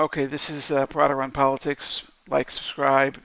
Okay, this is Parada on Politics. Like, subscribe,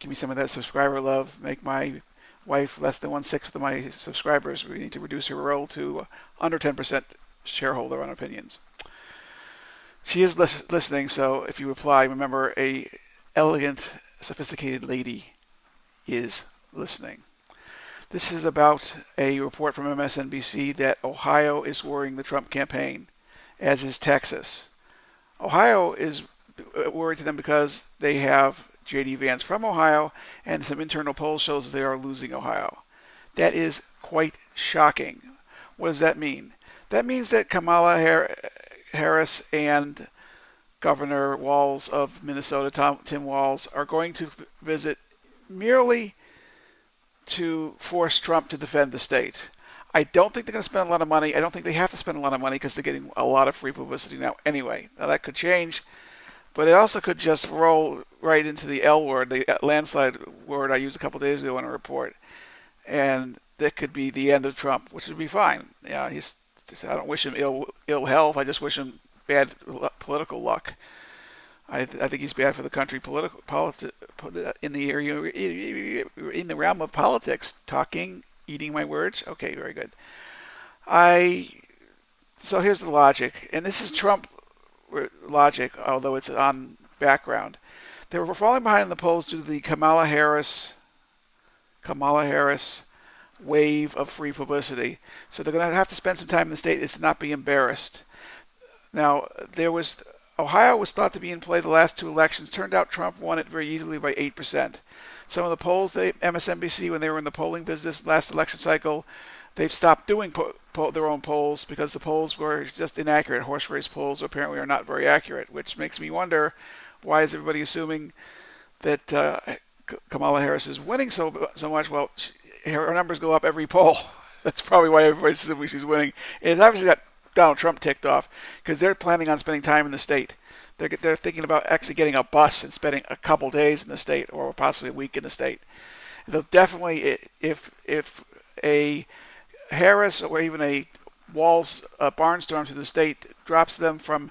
give me some of that subscriber love. Make my wife less than 1/6 of my subscribers. We need to reduce her role to under 10% shareholder on opinions. She is listening, so if you reply, remember a elegant, sophisticated lady is listening. This is about a report from MSNBC that Ohio is worrying the Trump campaign, as is Texas. Ohio is worried to them because they have J.D. Vance from Ohio, and some internal polls shows they are losing Ohio. That is quite shocking. What does that mean? That means that Kamala Harris and Governor Walz of Minnesota, Tim Walz, are going to visit merely to force Trump to defend the state. I don't think they're going to spend a lot of money. I don't think they have to spend a lot of money because they're getting a lot of free publicity now anyway. Now that could change, but it also could just roll right into the L word, the landslide word I used a couple days ago in a report, and that could be the end of Trump, which would be fine. Yeah, I don't wish him ill health. I just wish him bad political luck. I think he's bad for the country in the area, in the realm of politics. Talking, eating my words. Okay, very good. I So here's the logic, and this is Trump logic, although it's on background. They were falling behind in the polls due to the Kamala Harris wave of free publicity. So they're going to have to spend some time in the state. It's not be embarrassed. Now, Ohio was thought to be in play the last two elections. Turned out Trump won it very easily by 8%. Some of the polls, MSNBC, when they were in the polling business last election cycle, they've stopped doing their own polls because the polls were just inaccurate. Horse race polls apparently are not very accurate, which makes me wonder, why is everybody assuming that Kamala Harris is winning so much? Well, her numbers go up every poll. That's probably why everybody's assuming she's winning. It's obviously got Donald Trump ticked off because they're planning on spending time in the state. They're thinking about actually getting a bus and spending a couple days in the state or possibly a week in the state. They'll definitely, if a Harris or even a Walz barnstorm through the state drops them from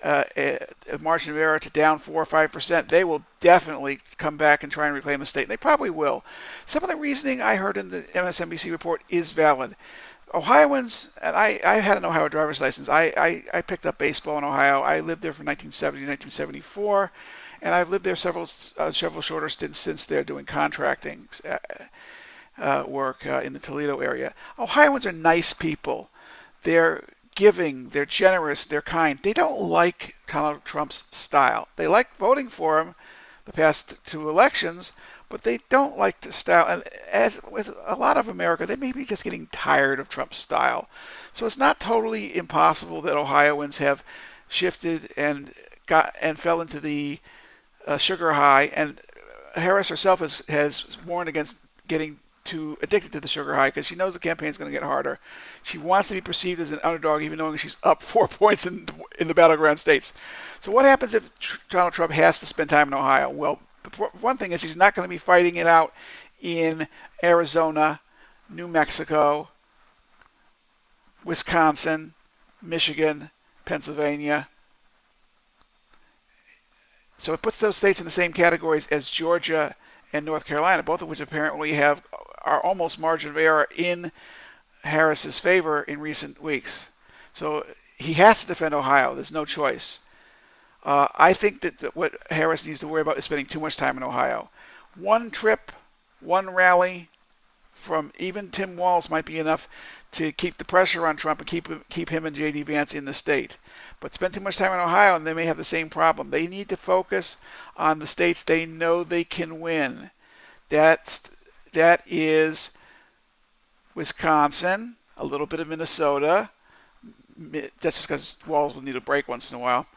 a margin of error to down 4 or 5%, they will definitely come back and try and reclaim the state. And they probably will. Some of the reasoning I heard in the MSNBC report is valid. Ohioans, and I had an Ohio driver's license. I picked up baseball in Ohio. I lived there from 1970 to 1974, and I've lived there several shorter stints since there doing contracting work in the Toledo area. Ohioans are nice people. They're giving, they're generous, they're kind. They don't like Donald Trump's style. They like voting for him the past two elections, but they don't like the style. And as with a lot of America, they may be just getting tired of Trump's style. So it's not totally impossible that Ohioans have shifted and fell into the sugar high. And Harris herself has warned against getting too addicted to the sugar high because she knows the campaign's going to get harder. She wants to be perceived as an underdog, even knowing she's up 4 points in the battleground states. So what happens if Donald Trump has to spend time in Ohio? Well, one thing is he's not going to be fighting it out in Arizona, New Mexico, Wisconsin, Michigan, Pennsylvania. So it puts those states in the same categories as Georgia and North Carolina, both of which apparently are almost margin of error in Harris's favor in recent weeks. So he has to defend Ohio. There's no choice. I think that what Harris needs to worry about is spending too much time in Ohio. One trip, one rally from even Tim Walz might be enough to keep the pressure on Trump and keep him and J.D. Vance in the state. But spend too much time in Ohio and they may have the same problem. They need to focus on the states they know they can win. That is Wisconsin, a little bit of Minnesota, just because Walz will need a break once in a while.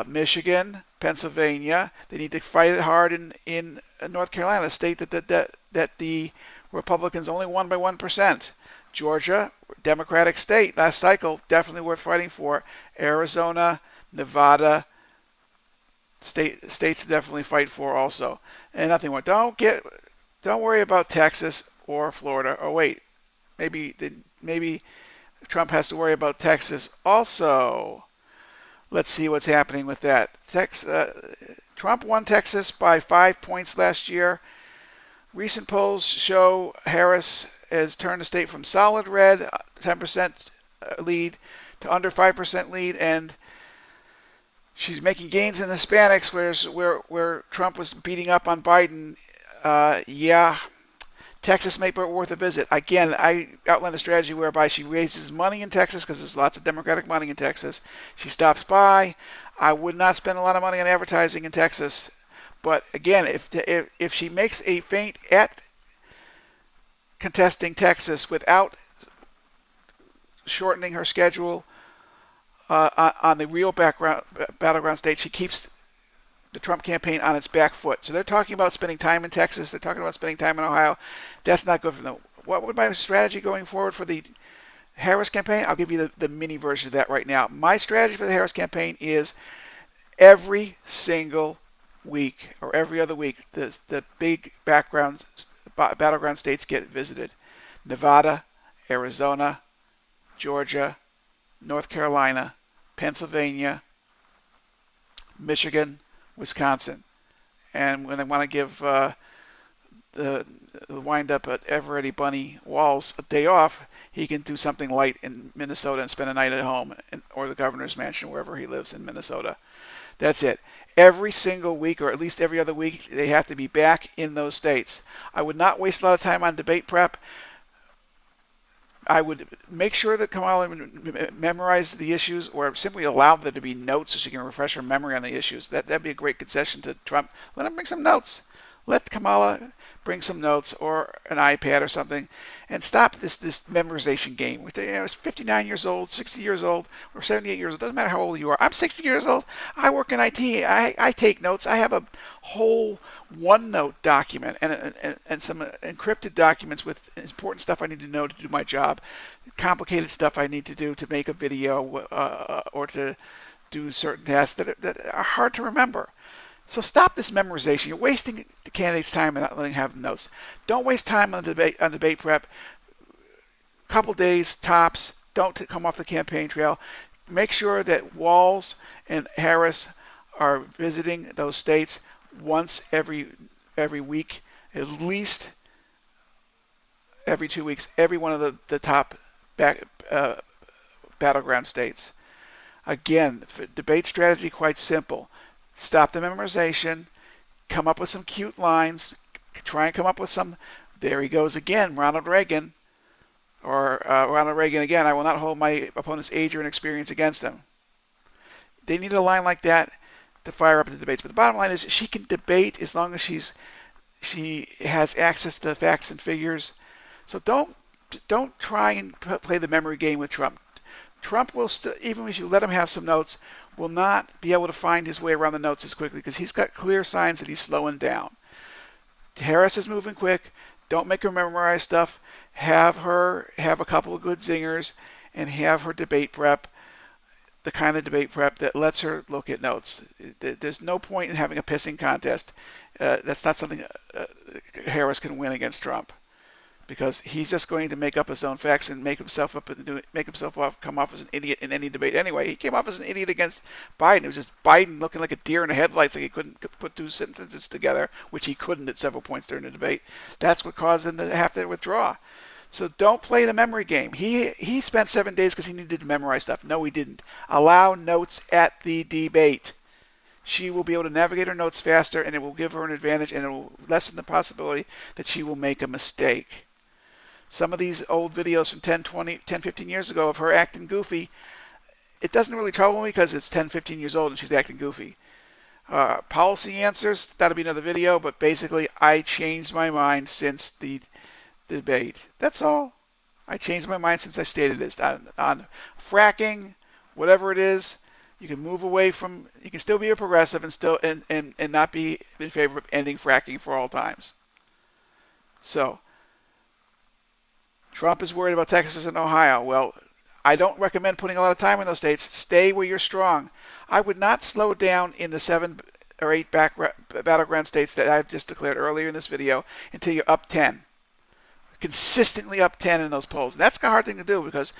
Michigan, Pennsylvania. They need to fight it hard in North Carolina, a state that the Republicans only won by 1%. Georgia, Democratic state, last cycle, definitely worth fighting for. Arizona, Nevada, states to definitely fight for also. And nothing more. Don't worry about Texas or Florida. Or wait, maybe Trump has to worry about Texas also. let's see what's happening with that. Trump won Texas by 5 points last year. Recent polls show Harris has turned the state from solid red, 10% lead, to under 5% lead, and she's making gains in Hispanics, where Trump was beating up on Biden. Yeah, Texas may be worth a visit. Again, I outlined a strategy whereby she raises money in Texas because there's lots of Democratic money in Texas. She stops by. I would not spend a lot of money on advertising in Texas. But again, if she makes a feint at contesting Texas without shortening her schedule on the real battleground states, she keeps the Trump campaign on its back foot. So they're talking about spending time in Texas. They're talking about spending time in Ohio. That's not good for them. What would my strategy going forward for the Harris campaign? I'll give you the mini version of that right now. My strategy for the Harris campaign is every single week or every other week, the big battleground states get visited. Nevada, Arizona, Georgia, North Carolina, Pennsylvania, Michigan, Wisconsin. And when I want to give the wind-up at Eveready Bunny Walls a day off, he can do something light in Minnesota and spend a night at home, or the governor's mansion, wherever he lives in Minnesota. That's it. Every single week, or at least every other week, they have to be back in those states. I would not waste a lot of time on debate prep. I would make sure that Kamala memorized the issues, or simply allow there to be notes so she can refresh her memory on the issues. That'd be a great concession to Trump. Let him bring some notes. Let Kamala bring some notes or an iPad or something, and stop this memorization game. It's 59 years old, 60 years old, or 78 years old. Doesn't matter how old you are. I'm 60 years old. I work in IT. I take notes. I have a whole OneNote document and some encrypted documents with important stuff I need to know to do my job, complicated stuff I need to do to make a video or to do certain tasks that are hard to remember. So stop this memorization. You're wasting the candidate's time and not letting them have notes. Don't waste time on debate prep. A couple days tops. Don't come off the campaign trail. Make sure that Walz and Harris are visiting those states once every week, at least every 2 weeks, every one of the top battleground states. Again, debate strategy quite simple. Stop the memorization, come up with some cute lines, try and come up with some, there he goes again, Ronald Reagan, or Ronald Reagan again, I will not hold my opponent's age or inexperience against them. They need a line like that to fire up the debates. But the bottom line is she can debate as long as she has access to the facts and figures. So don't try and play the memory game with Trump. Trump will still, even if you let him have some notes, will not be able to find his way around the notes as quickly because he's got clear signs that he's slowing down. Harris is moving quick. Don't make her memorize stuff. Have her have a couple of good zingers and have her debate prep, the kind of debate prep that lets her look at notes. There's no point in having a pissing contest. That's not something Harris can win against Trump, because he's just going to make up his own facts and make himself come off as an idiot in any debate. Anyway, he came off as an idiot against Biden. It was just Biden looking like a deer in the headlights, like he couldn't put two sentences together, which he couldn't at several points during the debate. That's what caused him to have to withdraw. So don't play the memory game. He spent 7 days because he needed to memorize stuff. No, he didn't. Allow notes at the debate. She will be able to navigate her notes faster, and it will give her an advantage, and it will lessen the possibility that she will make a mistake. Some of these old videos from 10, 15 years ago of her acting goofy, it doesn't really trouble me because it's 10, 15 years old and she's acting goofy. Policy answers, that'll be another video, but basically I changed my mind since the debate. That's all. I changed my mind since I stated this. On fracking, whatever it is, you can move away from, you can still be a progressive and still and not be in favor of ending fracking for all times. So, Trump is worried about Texas and Ohio. Well, I don't recommend putting a lot of time in those states. Stay where you're strong. I would not slow down in the 7 or 8 battleground states that I've just declared earlier in this video until you're up 10. Consistently up 10 in those polls. And that's a hard thing to do because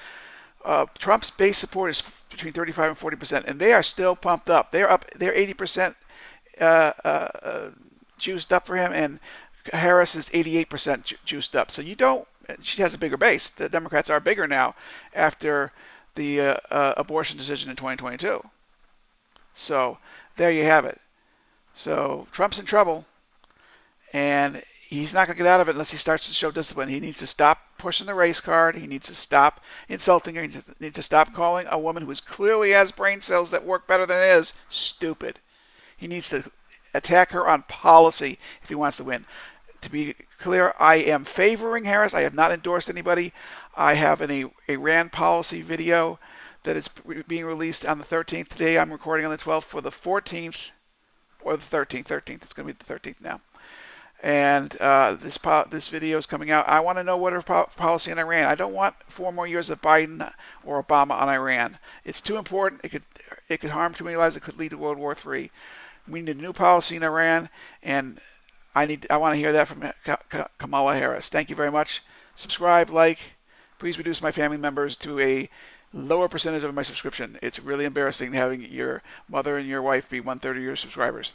Trump's base support is between 35 and 40%, and they are still pumped up. They're up. They're 80% juiced up for him, and Harris is 88% juiced up. So you don't. She has a bigger base. The Democrats are bigger now after the abortion decision in 2022. So there you have it. So Trump's in trouble, and he's not going to get out of it unless he starts to show discipline. He needs to stop pushing the race card. He needs to stop insulting her. He needs to stop calling a woman who clearly has brain cells that work better than his stupid. He needs to attack her on policy if he wants to win. To be clear, I am favoring Harris. I have not endorsed anybody. I have a Rand policy video that is being released on the 13th. Today I'm recording on the 12th for the 14th or the 13th. 13th. It's going to be the 13th now. And this video is coming out. I want to know what her policy on Iran. I don't want 4 more years of Biden or Obama on Iran. It's too important. It could harm too many lives. It could lead to World War III. We need a new policy in Iran, and I want to hear that from Kamala Harris. Thank you very much. Subscribe, like. Please reduce my family members to a lower percentage of my subscription. It's really embarrassing having your mother and your wife be 1/3 of your subscribers.